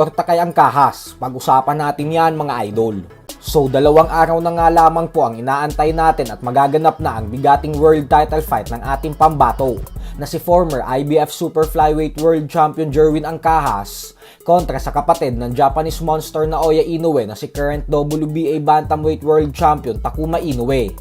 Torta kay Angkahas, pag-usapan natin yan mga idol. So 2 araw na nga lamang po ang inaantay natin at magaganap na ang bigating world title fight ng ating pambato na si former IBF Super Flyweight World Champion Jerwin Angkahas kontra sa kapatid ng Japanese monster na Oya Inoue na si current WBA Bantamweight World Champion Takuma Inoue.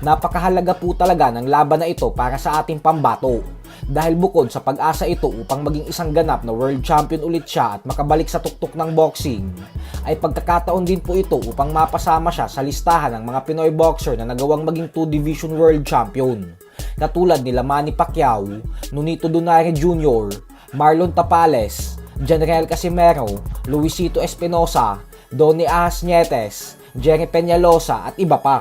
Napakahalaga po talaga ng laban na ito para sa ating pambato. Dahil bukod sa pag-asa ito upang maging isang ganap na world champion ulit siya at makabalik sa tuktok ng boxing, ay pagkakataon din po ito upang mapasama siya sa listahan ng mga Pinoy boxer na nagawang maging 2-division world champion. Katulad nila Manny Pacquiao, Nonito Donaire Jr., Marlon Tapales, Janriel Casimero, Luisito Espinosa, Donnie Ahas Nietes, Jerry Peñalosa at iba pa.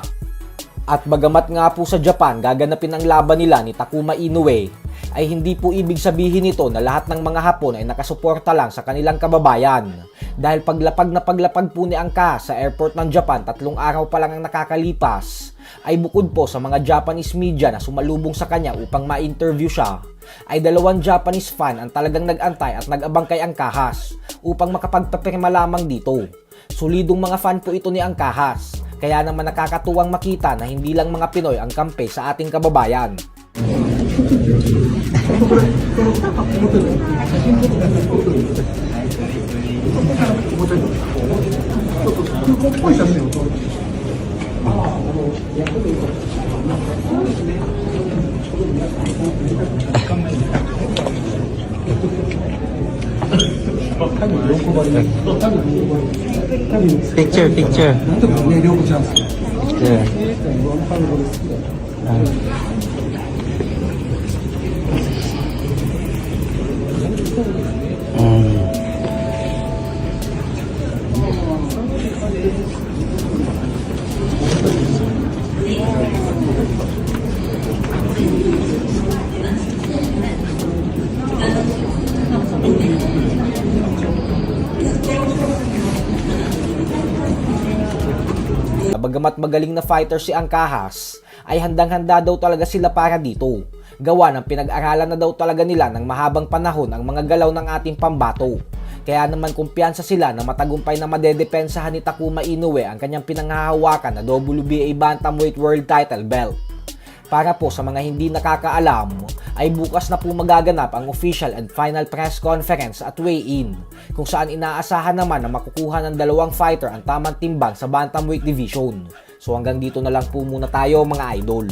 At bagamat nga po sa Japan gaganapin ang laban nila ni Takuma Inoue, ay hindi po ibig sabihin nito na lahat ng mga Hapon ay nakasuporta lang sa kanilang kababayan. Dahil paglapag po ni Angkahas sa airport ng Japan 3 araw pa lang ang nakakalipas, ay bukod po sa mga Japanese media na sumalubong sa kanya upang ma-interview siya, ay 2 Japanese fan ang talagang nag-antay at nag-abang kay Angkahas upang makapagpapirma lamang dito. Solidong mga fan po ito ni Angkahas, kaya naman nakakatuwang makita na hindi lang mga Pinoy ang kampe sa ating kababayan. Picture. Yeah. Bagamat magaling na fighter si Angkahas, ay handang-handa daw talaga sila para dito. Gawa ng pinag-aralan na daw talaga nila ng mahabang panahon ang mga galaw ng ating pambato. Kaya naman kumpiyansa sila na matagumpay na madedepensahan ni Takuma Inoue ang kanyang pinanghahawakan na WBA Bantamweight World Title Belt. Para po sa mga hindi nakakaalam, ay bukas na po magaganap ang official and final press conference at weigh-in, kung saan inaasahan naman na makukuha ng 2 fighter ang tamang timbang sa Bantamweight Division. So hanggang dito na lang po muna tayo mga idol.